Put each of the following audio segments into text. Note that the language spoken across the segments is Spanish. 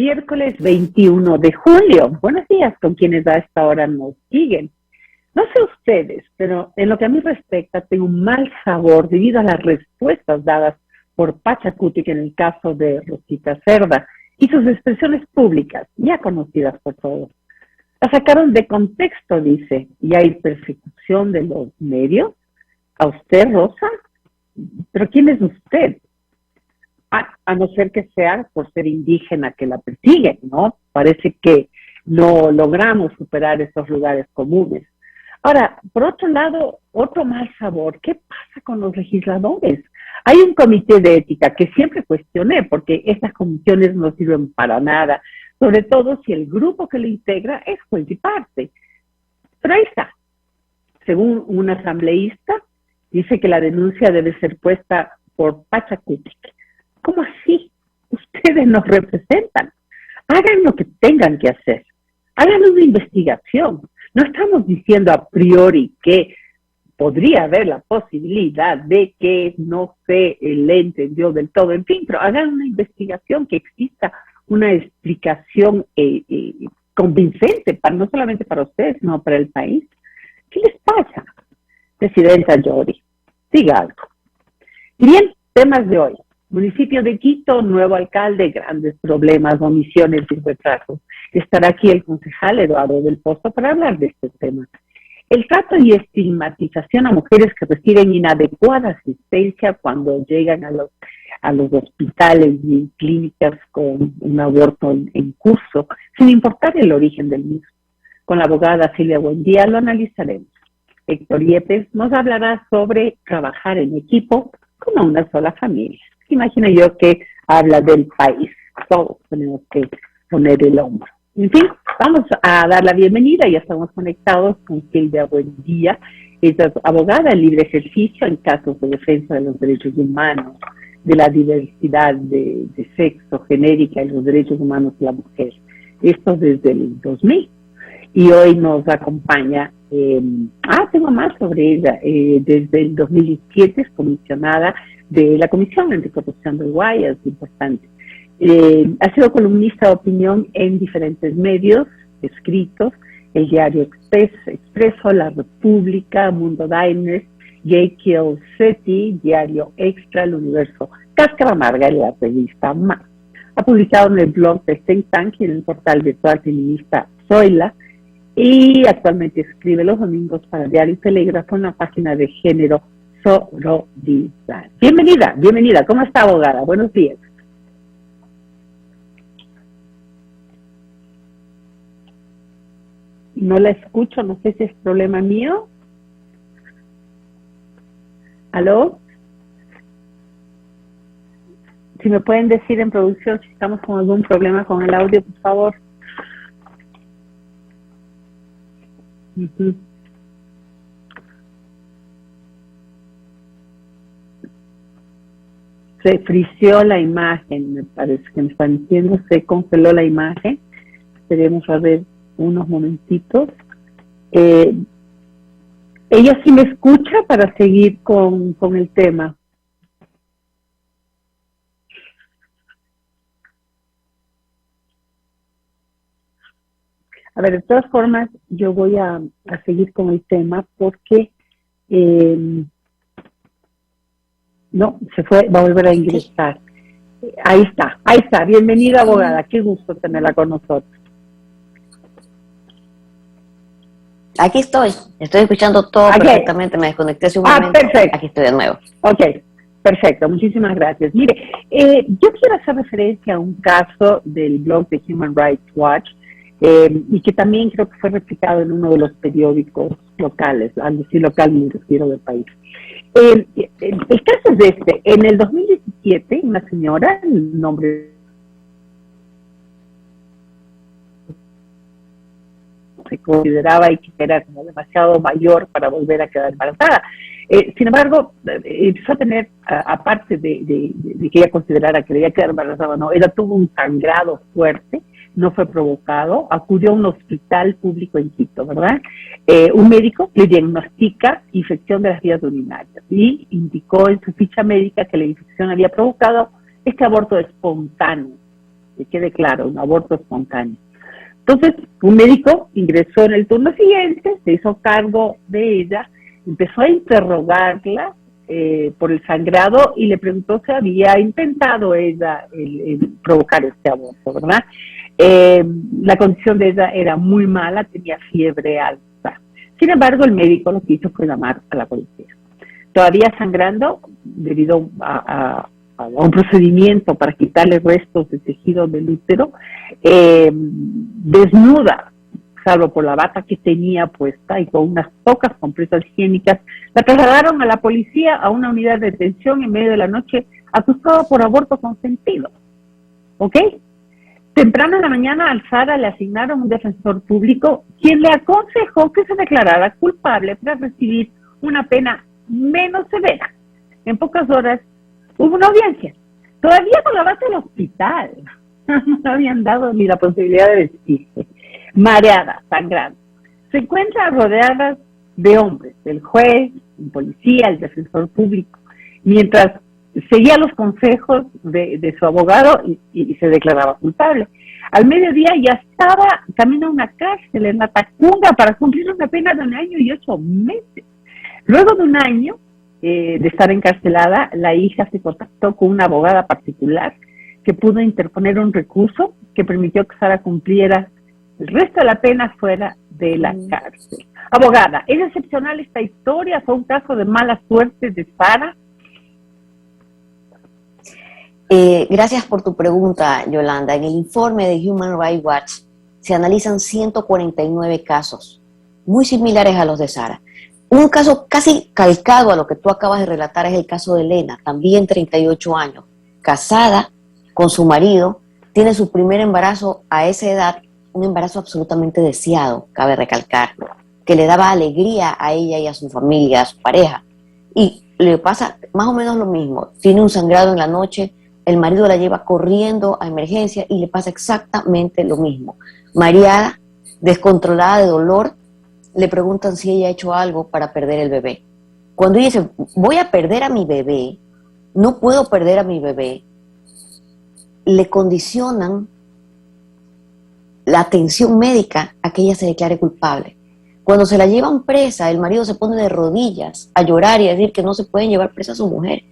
Miércoles 21 de julio. Buenos días con quienes a esta hora nos siguen. No sé ustedes, pero en lo que a mí respecta, tengo un mal sabor debido a las respuestas dadas por Pachacutic en el caso de Rosita Cerda y sus expresiones públicas, ya conocidas por todos. La sacaron de contexto, dice, y hay persecución de los medios. ¿A usted, Rosa? ¿Pero quién es usted? A no ser que sea por ser indígena que la persiguen, ¿no? Parece que no logramos superar esos lugares comunes. Ahora, por otro lado, otro mal sabor, ¿qué pasa con los legisladores? Hay un comité de ética que siempre cuestioné, porque estas comisiones no sirven para nada, sobre todo si el grupo que lo integra es juez y parte. Pero ahí está. Según un asambleísta, dice que la denuncia debe ser puesta por Pachacutic. ¿Cómo así? Ustedes nos representan. Hagan lo que tengan que hacer. Hagan una investigación. No estamos diciendo a priori que podría haber la posibilidad de que no se le entendió del todo, en fin, pero hagan una investigación, que exista una explicación convincente, no solamente para ustedes, sino para el país. ¿Qué les pasa? Presidenta Yori, diga algo. Y bien, temas de hoy. Municipio de Quito, nuevo alcalde, grandes problemas, omisiones y retrasos. Estará aquí el concejal Eduardo del Pozo para hablar de este tema. El trato y estigmatización a mujeres que reciben inadecuada asistencia cuando llegan a los hospitales y clínicas con un aborto en curso, sin importar el origen del mismo. Con la abogada Silvia Buendía lo analizaremos. Héctor Yepes nos hablará sobre trabajar en equipo como una sola familia. Imagino yo que habla del país. Todos tenemos que poner el hombro. En fin, vamos a dar la bienvenida. Ya estamos conectados con Silvia Buendía. Ella es abogada en libre ejercicio en casos de defensa de los derechos humanos, de la diversidad de sexo, genérica y los derechos humanos de la mujer. Esto desde el 2000. Y hoy nos acompaña, tengo más sobre ella, desde el 2017 es comisionada de la Comisión Anticorrupción del Guayas, importante. Ha sido columnista de opinión en diferentes medios escritos, el Diario Expreso, La República, Mundo Diners, Kill City, Diario Extra, El Universo, Cáscara Amarga y la revista Más. Ha publicado en el blog de Think Tank y en el portal virtual feminista Zoila, y actualmente escribe los domingos para el Diario Telégrafo en la página de género Sororidad. Bienvenida. ¿Cómo está, abogada? Buenos días. No la escucho, no sé si es problema mío. ¿Aló? Si me pueden decir en producción si estamos con algún problema con el audio, por favor. Se frició la imagen, me parece que me están diciendo, se congeló la imagen. Esperemos a ver unos momentitos. Ella sí me escucha para seguir con el tema. A ver, de todas formas, yo voy a seguir con el tema porque no, se fue, va a volver a ingresar. Ahí está. Bienvenida, abogada. Qué gusto tenerla con nosotros. Aquí estoy escuchando todo perfectamente, me desconecté hace un momento. Perfecto. Aquí estoy de nuevo. Ok, perfecto, muchísimas gracias. Mire, yo quiero hacer referencia a un caso del blog de Human Rights Watch, y que también creo que fue replicado en uno de los periódicos locales, al decir local me refiero del país. El caso es este. En el 2017, una señora, el nombre se consideraba y que era como demasiado mayor para volver a quedar embarazada. Sin embargo, empezó a tener, aparte de que ella considerara que debía quedar embarazada, no, ella tuvo un sangrado fuerte, no fue provocado, acudió a un hospital público en Quito, ¿verdad? Un médico le diagnostica infección de las vías urinarias y indicó en su ficha médica que la infección había provocado este aborto espontáneo. que quede claro, un aborto espontáneo. Entonces, un médico ingresó en el turno siguiente, se hizo cargo de ella, empezó a interrogarla por el sangrado y le preguntó si había intentado ella el provocar este aborto, ¿verdad? La condición de ella era muy mala, tenía fiebre alta. Sin embargo, el médico lo que hizo fue llamar a la policía. Todavía sangrando, debido a un procedimiento para quitarle restos de tejido del útero, desnuda, salvo por la bata que tenía puesta y con unas pocas compresas higiénicas, la trasladaron a la policía a una unidad de detención en medio de la noche, acusada por aborto consentido. ¿Ok? Temprano en la mañana al Sara le asignaron un defensor público, quien le aconsejó que se declarara culpable para recibir una pena menos severa. En pocas horas hubo una audiencia. Todavía con la base del hospital. No habían dado ni la posibilidad de vestirse. Mareada, sangrando. Se encuentra rodeada de hombres, el juez, el policía, el defensor público, mientras seguía los consejos de su abogado y se declaraba culpable. Al mediodía ya estaba camino a una cárcel en la Tacunga para cumplir una pena de 1 año y 8 meses. Luego de 1 año de estar encarcelada, la hija se contactó con una abogada particular que pudo interponer un recurso que permitió que Sara cumpliera el resto de la pena fuera de la cárcel. Abogada, ¿es excepcional esta historia? ¿Fue un caso de mala suerte de Sara? Gracias por tu pregunta, Yolanda. En el informe de Human Rights Watch se analizan 149 casos, muy similares a los de Sara. Un caso casi calcado a lo que tú acabas de relatar es el caso de Elena, también 38 años, casada con su marido, tiene su primer embarazo a esa edad, un embarazo absolutamente deseado, cabe recalcarlo, que le daba alegría a ella y a su familia, a su pareja. Y le pasa más o menos lo mismo, tiene un sangrado en la noche, el marido la lleva corriendo a emergencia y le pasa exactamente lo mismo. Mareada, descontrolada de dolor, le preguntan si ella ha hecho algo para perder el bebé. Cuando ella dice, voy a perder a mi bebé, no puedo perder a mi bebé, le condicionan la atención médica a que ella se declare culpable. Cuando se la llevan presa, el marido se pone de rodillas a llorar y a decir que no se pueden llevar presa a su mujer,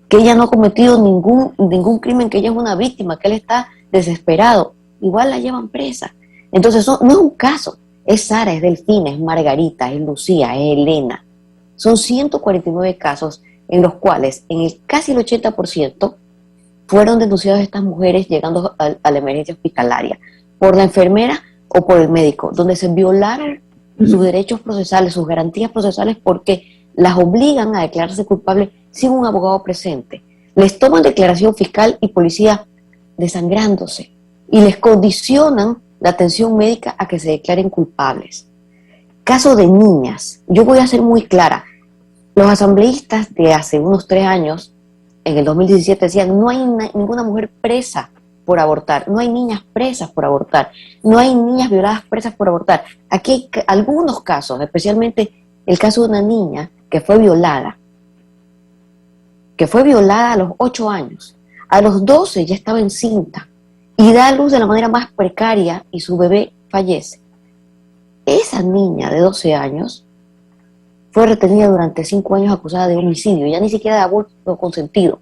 que ella no ha cometido ningún crimen, que ella es una víctima, que él está desesperado. Igual la llevan presa. Entonces no es un caso. Es Sara, es Delfina, es Margarita, es Lucía, es Elena. Son 149 casos en los cuales casi el 80% fueron denunciadas estas mujeres llegando a la emergencia hospitalaria por la enfermera o por el médico, donde se violaron sus derechos procesales, sus garantías procesales, porque las obligan a declararse culpables sin un abogado presente. Les toman declaración fiscal y policía desangrándose y les condicionan la atención médica a que se declaren culpables. Caso de niñas, yo voy a ser muy clara. Los asambleístas de hace unos 3 años, en el 2017, decían no hay ninguna mujer presa por abortar, no hay niñas presas por abortar, no hay niñas violadas presas por abortar. Aquí hay algunos casos, especialmente el caso de una niña que fue violada a los 8 años. A los 12 ya estaba encinta y da a luz de la manera más precaria y su bebé fallece. Esa niña de 12 años fue retenida durante 5 años acusada de homicidio, ya ni siquiera de aborto consentido.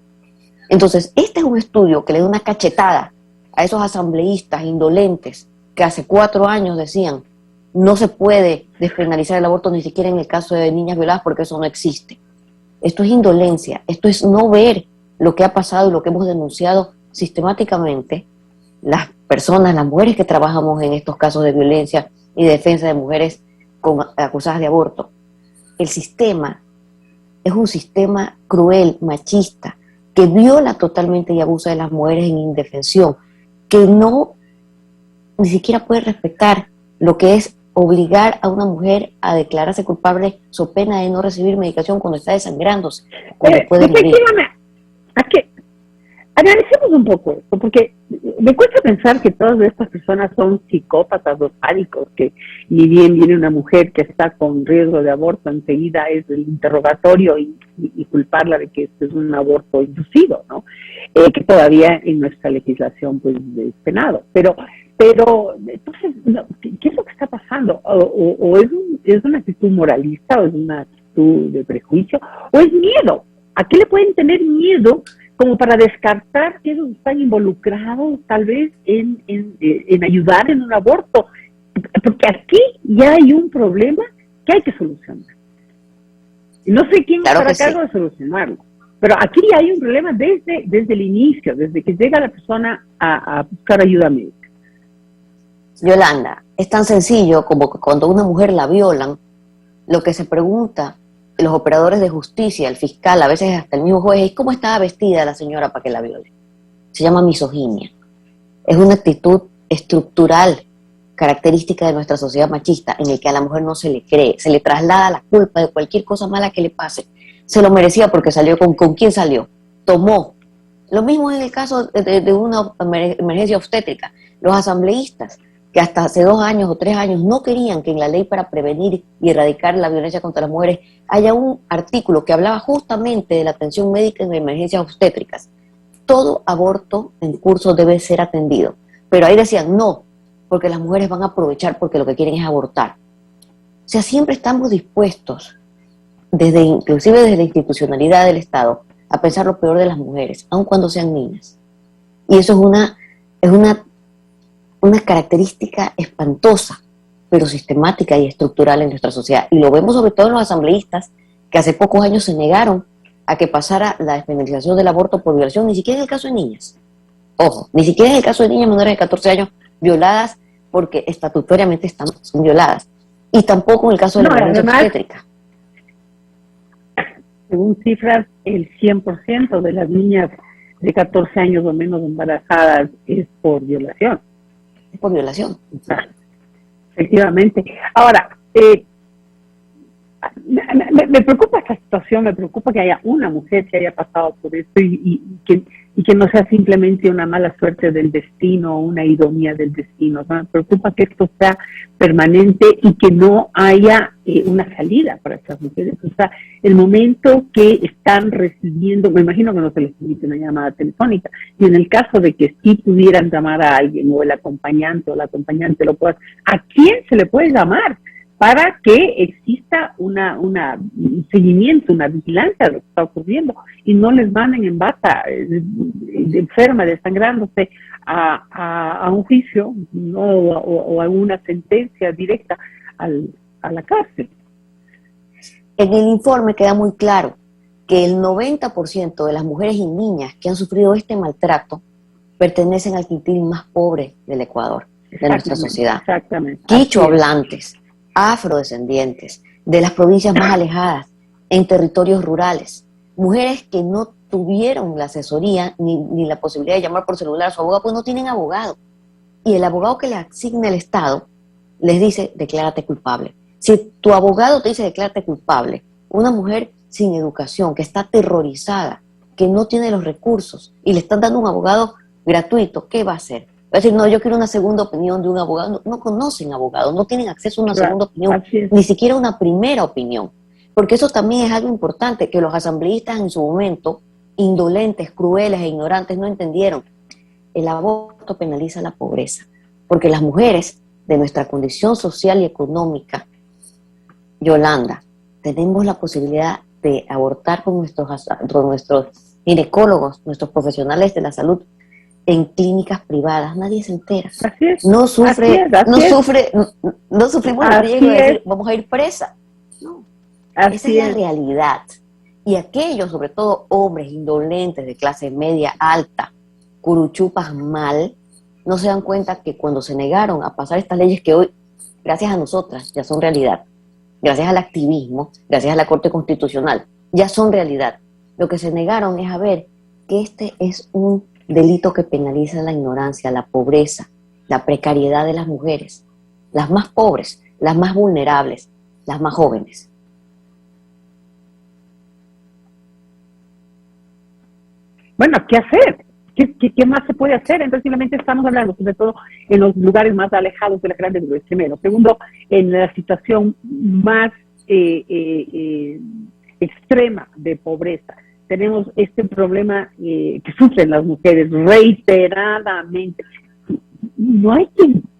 Entonces, este es un estudio que le da una cachetada a esos asambleístas indolentes que hace 4 años decían no se puede despenalizar el aborto ni siquiera en el caso de niñas violadas porque eso no existe. Esto es indolencia, esto es no ver lo que ha pasado y lo que hemos denunciado sistemáticamente las personas, las mujeres que trabajamos en estos casos de violencia y de defensa de mujeres acusadas de aborto. El sistema es un sistema cruel, machista, que viola totalmente y abusa de las mujeres en indefensión, que ni siquiera puede respetar lo que es obligar a una mujer a declararse culpable so pena de no recibir medicación cuando está desangrándose, cuando puede morir. Aquí analicemos un poco esto, porque me cuesta pensar que todas estas personas son psicópatas o sádicos, que ni bien viene una mujer que está con riesgo de aborto, enseguida es el interrogatorio y culparla de que esto es un aborto inducido, ¿no? Que todavía en nuestra legislación pues es penado. Pero entonces, no, ¿qué es lo que está pasando? O es una actitud moralista, o es una actitud de prejuicio, o es miedo. ¿A qué le pueden tener miedo como para descartar que ellos están involucrados tal vez en ayudar en un aborto? Porque aquí ya hay un problema que hay que solucionar. No sé quién Claro estará a que cargo sí. de solucionarlo, pero aquí ya hay un problema desde el inicio, desde que llega la persona a buscar ayuda médica. Yolanda, es tan sencillo como que cuando una mujer la violan, lo que se pregunta los operadores de justicia, el fiscal, a veces hasta el mismo juez, es cómo estaba vestida la señora para que la viole. Se llama misoginia. Es una actitud estructural, característica de nuestra sociedad machista, en el que a la mujer no se le cree, se le traslada la culpa de cualquier cosa mala que le pase. Se lo merecía porque salió con quién salió, tomó. Lo mismo en el caso de una emergencia obstétrica. Los asambleístas, que hasta hace 2 años o 3 años no querían que en la ley para prevenir y erradicar la violencia contra las mujeres haya un artículo que hablaba justamente de la atención médica en emergencias obstétricas. Todo aborto en curso debe ser atendido. Pero ahí decían no, porque las mujeres van a aprovechar porque lo que quieren es abortar. O sea, siempre estamos dispuestos, inclusive desde la institucionalidad del Estado, a pensar lo peor de las mujeres, aun cuando sean niñas. Y eso es una característica espantosa, pero sistemática y estructural en nuestra sociedad. Y lo vemos sobre todo en los asambleístas, que hace pocos años se negaron a que pasara la despenalización del aborto por violación, ni siquiera en el caso de niñas. Ojo, ni siquiera en el caso de niñas menores de 14 años violadas porque estatutoriamente son violadas. Y tampoco en el caso de la violencia obstétrica. Según cifras, el 100% de las niñas de 14 años o menos embarazadas es por violación. Es por violación. Efectivamente. Ahora, me preocupa esta situación, me preocupa que haya una mujer que haya pasado por esto y que no sea simplemente una mala suerte del destino, una ironía del destino. Me preocupa que esto sea permanente y que no haya una salida para estas mujeres. O sea, el momento que están recibiendo, me imagino que no se les permite una llamada telefónica, y en el caso de que sí pudieran llamar a alguien, o el acompañante o la acompañante lo pueda, ¿a quién se le puede llamar para que exista un seguimiento, una vigilancia de lo que está ocurriendo y no les manden en bata, enferma, desangrándose a un juicio, ¿no? o a una sentencia directa a la cárcel? En el informe queda muy claro que el 90% de las mujeres y niñas que han sufrido este maltrato pertenecen al quintil más pobre del Ecuador, de nuestra sociedad. Exactamente. Quichua hablantes, afrodescendientes, de las provincias más alejadas, en territorios rurales, mujeres que no tuvieron la asesoría ni la posibilidad de llamar por celular a su abogado, pues no tienen abogado. Y el abogado que le asigna el Estado les dice, declárate culpable. Si tu abogado te dice, declárate culpable, una mujer sin educación, que está aterrorizada, que no tiene los recursos, y le están dando un abogado gratuito, ¿qué va a hacer? Va a decir, no, yo quiero una segunda opinión de un abogado. No conocen abogados, no tienen acceso a una segunda opinión, ni siquiera una primera opinión. Porque eso también es algo importante, que los asambleístas en su momento, indolentes, crueles e ignorantes, no entendieron. El aborto penaliza la pobreza, porque las mujeres de nuestra condición social y económica, Yolanda, tenemos la posibilidad de abortar con nuestros ginecólogos, nuestros profesionales de la salud, en clínicas privadas. Nadie se entera. No sufrimos el riesgo de decir, vamos a ir presa. No, esa es la realidad. Y aquellos, sobre todo hombres indolentes de clase media alta, curuchupas mal, no se dan cuenta que cuando se negaron a pasar estas leyes que hoy, gracias a nosotras, ya son realidad, gracias al activismo, gracias a la Corte Constitucional, ya son realidad. Lo que se negaron es a ver que este es un delito que penaliza la ignorancia, la pobreza, la precariedad de las mujeres, las más pobres, las más vulnerables, las más jóvenes. Bueno, ¿qué ¿Qué más se puede hacer? Entonces, simplemente estamos hablando, sobre todo en los lugares más alejados de las grandes urbes, primero. Segundo, en la situación más extrema de pobreza. Tenemos este problema que sufren las mujeres reiteradamente. No hay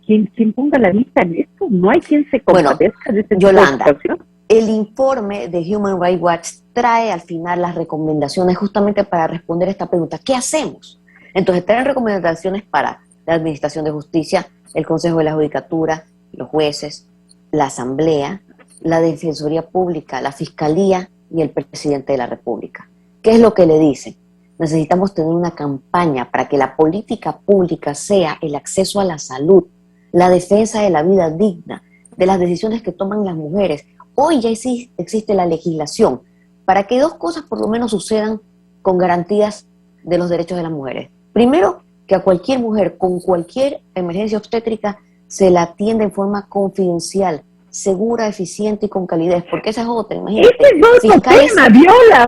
quien ponga la vista en esto, no hay quien se compadezca de este tipo de situación. El informe de Human Rights Watch trae al final las recomendaciones justamente para responder esta pregunta. ¿Qué hacemos? Entonces traen recomendaciones para la Administración de Justicia, el Consejo de la Judicatura, los jueces, la Asamblea, la Defensoría Pública, la Fiscalía y el Presidente de la República. ¿Qué es lo que le dicen? Necesitamos tener una campaña para que la política pública sea el acceso a la salud, la defensa de la vida digna, de las decisiones que toman las mujeres. Hoy ya existe la legislación para que dos cosas por lo menos sucedan con garantías de los derechos de las mujeres. Primero, que a cualquier mujer con cualquier emergencia obstétrica se la atienda en forma confidencial, segura, eficiente y con calidez, porque esa es otra, imagínate. Ese es otro tema, viola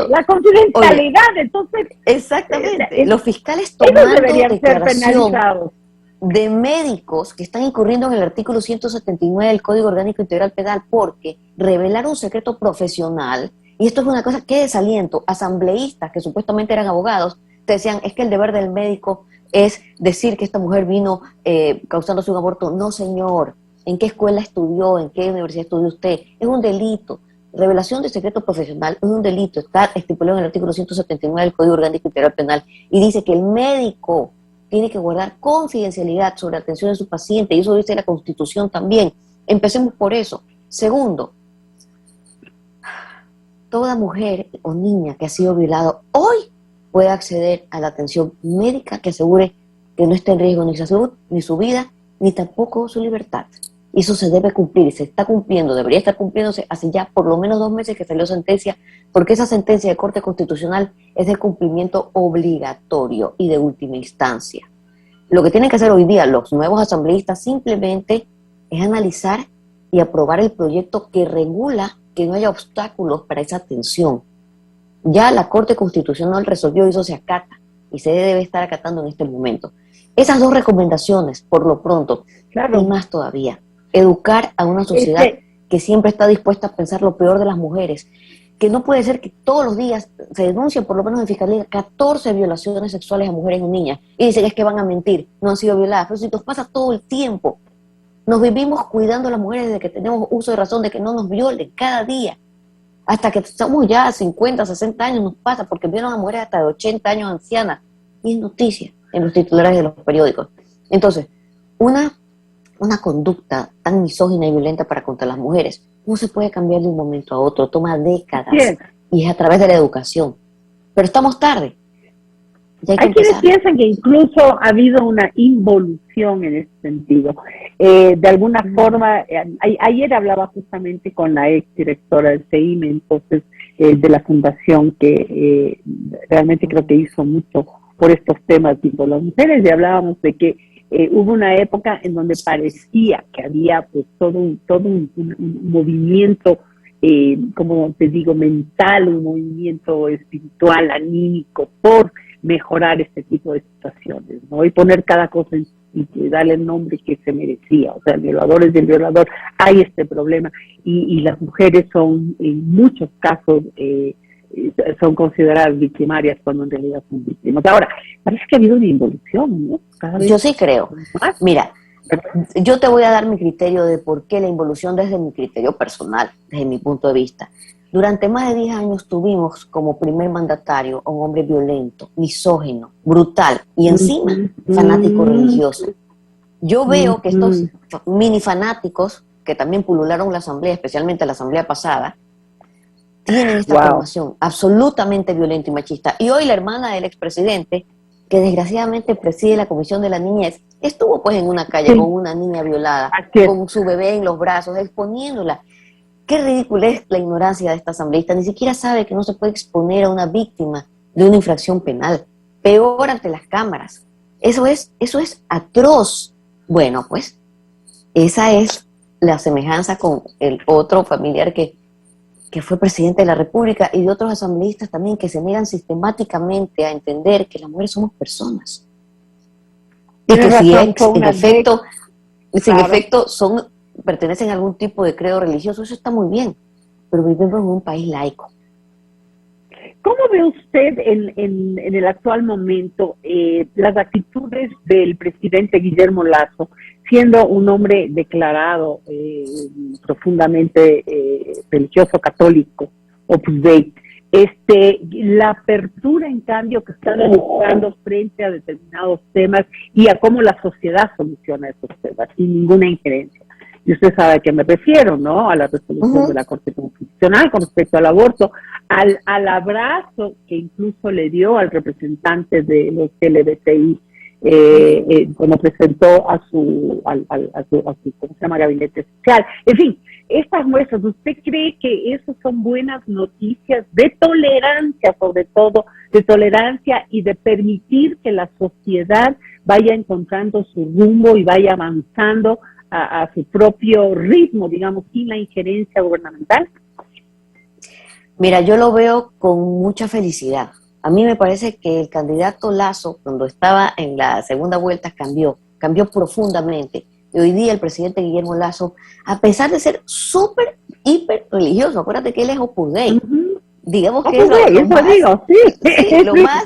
la confidencialidad. Oye, entonces, exactamente, los fiscales tomando declaración de médicos que están incurriendo en el artículo 179 del Código Orgánico Integral Penal porque revelaron un secreto profesional, y esto es una cosa que desaliento, asambleístas que supuestamente eran abogados, te decían, es que el deber del médico es decir que esta mujer vino causándose un aborto. No, señor. ¿En qué escuela estudió? ¿En qué universidad estudió usted? Es un delito. Revelación de secreto profesional es un delito. Está estipulado en el artículo 179 del Código Orgánico Integral Penal y dice que el médico tiene que guardar confidencialidad sobre la atención de su paciente, y eso dice la Constitución también. Empecemos por eso. Segundo, toda mujer o niña que ha sido violada hoy puede acceder a la atención médica que asegure que no esté en riesgo ni su salud, ni su vida, ni tampoco su libertad. Y eso se debe cumplir, se está cumpliendo, debería estar cumpliéndose hace ya por lo menos 2 meses que salió sentencia, porque esa sentencia de Corte Constitucional es de cumplimiento obligatorio y de última instancia. Lo que tienen que hacer hoy día los nuevos asambleístas simplemente es analizar y aprobar el proyecto que regula que no haya obstáculos para esa atención. Ya la Corte Constitucional resolvió y eso se acata, y se debe estar acatando en este momento. Esas 2 recomendaciones, por lo pronto, claro. Y más todavía, educar a una sociedad que siempre está dispuesta a pensar lo peor de las mujeres, que no puede ser que todos los días se denuncien, por lo menos en Fiscalía, 14 violaciones sexuales a mujeres y niñas, y dicen es que van a mentir, no han sido violadas, pero si nos pasa todo el tiempo, nos vivimos cuidando a las mujeres desde que tenemos uso de razón de que no nos violen cada día, hasta que estamos ya a 50, 60 años nos pasa, porque vieron a mujeres hasta de 80 años ancianas, y es noticia en los titulares de los periódicos. Entonces, una conducta tan misógina y violenta para contra las mujeres no se puede cambiar de un momento a otro, toma décadas, y es a través de la educación. Pero estamos tarde. Hay quienes piensan que incluso ha habido una involución en ese sentido. De alguna forma, ayer hablaba justamente con la ex directora del CEIME, entonces, de la fundación que realmente creo que hizo mucho por estos temas tipo las mujeres, y hablábamos de que hubo una época en donde parecía que había pues todo un movimiento, como te digo, mental, un movimiento espiritual, anímico, por mejorar este tipo de situaciones, ¿no? Y poner cada cosa y darle el nombre que se merecía. O sea, el violador es el violador, hay este problema, y las mujeres son, en muchos casos, son consideradas victimarias cuando en realidad son víctimas. Ahora, parece que ha habido una involución, ¿no? Yo sí creo. Mira, yo te voy a dar mi criterio de por qué la involución desde mi criterio personal, desde mi punto de vista. Durante más de 10 años tuvimos como primer mandatario a un hombre violento, misógino, brutal y encima fanático religioso. Yo veo que estos mini fanáticos, que también pulularon la asamblea, especialmente la asamblea pasada, tienen esta formación absolutamente violenta y machista. Y hoy la hermana del expresidente, que desgraciadamente preside la Comisión de la Niñez, estuvo pues en una calle con una niña violada, con su bebé en los brazos, exponiéndola. Qué ridícula es la ignorancia de esta asambleísta. Ni siquiera sabe que no se puede exponer a una víctima de una infracción penal. Peor ante las cámaras. Eso es atroz. Bueno, pues, esa es la semejanza con el otro familiar que que fue presidente de la República, y de otros asambleístas también que se niegan sistemáticamente a entender que las mujeres somos personas. Y que si en efecto pertenecen a algún tipo de credo religioso, eso está muy bien, pero vivimos en un país laico. ¿Cómo ve usted en el actual momento las actitudes del presidente Guillermo Lasso, siendo un hombre declarado profundamente religioso católico, Opus Dei, la apertura en cambio que está demostrando frente a determinados temas y a cómo la sociedad soluciona esos temas, sin ninguna injerencia? Y usted sabe a qué me refiero, ¿no? A la resolución de la Corte Constitucional con respecto al aborto, al abrazo que incluso le dio al representante de los LGBTI cuando presentó a su ¿cómo se llama? Gabinete social. En fin, estas muestras, ¿usted cree que esas son buenas noticias de tolerancia, sobre todo, de tolerancia y de permitir que la sociedad vaya encontrando su rumbo y vaya avanzando a su propio ritmo, digamos, sin la injerencia gubernamental? Mira, yo lo veo con mucha felicidad. A mí me parece que el candidato Lasso, cuando estaba en la segunda vuelta, cambió profundamente. Y hoy día el presidente Guillermo Lasso, a pesar de ser súper, hiper religioso, acuérdate que él es Opus Dei, digamos que es lo más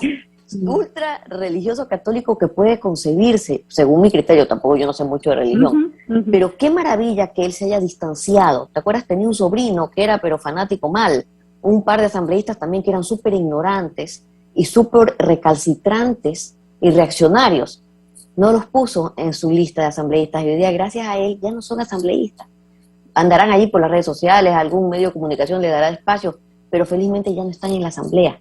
ultra religioso católico que puede concebirse, según mi criterio. Tampoco yo no sé mucho de religión, pero qué maravilla que él se haya distanciado. ¿Te acuerdas? Tenía un sobrino que era pero fanático mal, un par de asambleístas también que eran súper ignorantes y súper recalcitrantes y reaccionarios. No los puso en su lista de asambleístas y hoy día, gracias a él, ya no son asambleístas. Andarán allí por las redes sociales, algún medio de comunicación le dará espacio, pero felizmente ya no están en la asamblea.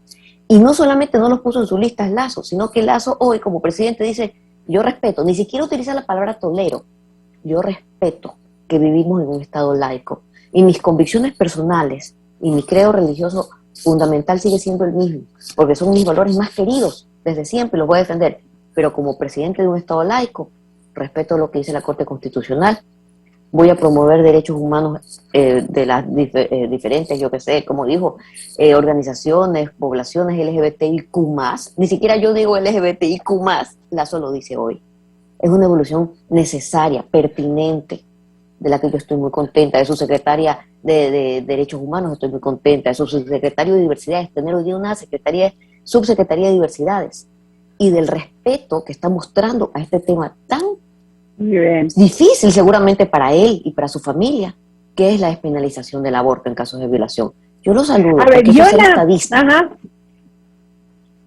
Y no solamente no los puso en su lista Lasso, sino que Lasso hoy como presidente dice, yo respeto, ni siquiera utiliza la palabra tolero, yo respeto que vivimos en un estado laico y mis convicciones personales y mi credo religioso fundamental sigue siendo el mismo, porque son mis valores más queridos, desde siempre los voy a defender, pero como presidente de un estado laico, respeto lo que dice la Corte Constitucional, voy a promover derechos humanos de las diferentes, yo qué sé, como dijo, organizaciones, poblaciones LGBTIQ+, ni siquiera yo digo LGBTIQ+, Lasso lo dice hoy. Es una evolución necesaria, pertinente, de la que yo estoy muy contenta. De su secretaria de Derechos Humanos estoy muy contenta, de su subsecretario de Diversidades, tener hoy día una subsecretaría de Diversidades, y del respeto que está mostrando a este tema tan difícil seguramente para él y para su familia, que es la despenalización del aborto en casos de violación. Yo lo saludo, porque yo soy estadista. Ajá.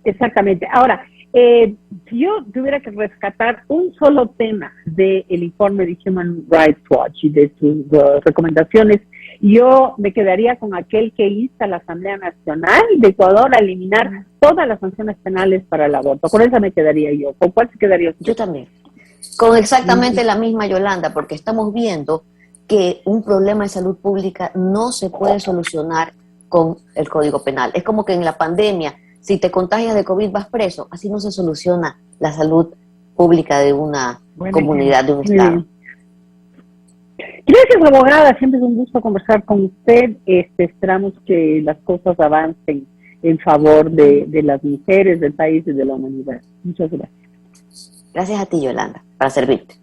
Exactamente. Ahora, si yo tuviera que rescatar un solo tema del informe de Human Rights Watch y de sus recomendaciones, yo me quedaría con aquel que insta a la Asamblea Nacional de Ecuador a eliminar todas las sanciones penales para el aborto. Con esa me quedaría yo. ¿Con cuál se quedaría usted? Yo también. Con exactamente la misma, Yolanda, porque estamos viendo que un problema de salud pública no se puede solucionar con el Código Penal. Es como que en la pandemia, si te contagias de COVID vas preso. Así no se soluciona la salud pública de una comunidad, de un estado. Gracias, abogada. Siempre es un gusto conversar con usted. Esperamos que las cosas avancen en favor de las mujeres, del país y de la humanidad. Muchas gracias. Gracias a ti, Yolanda, para servirte.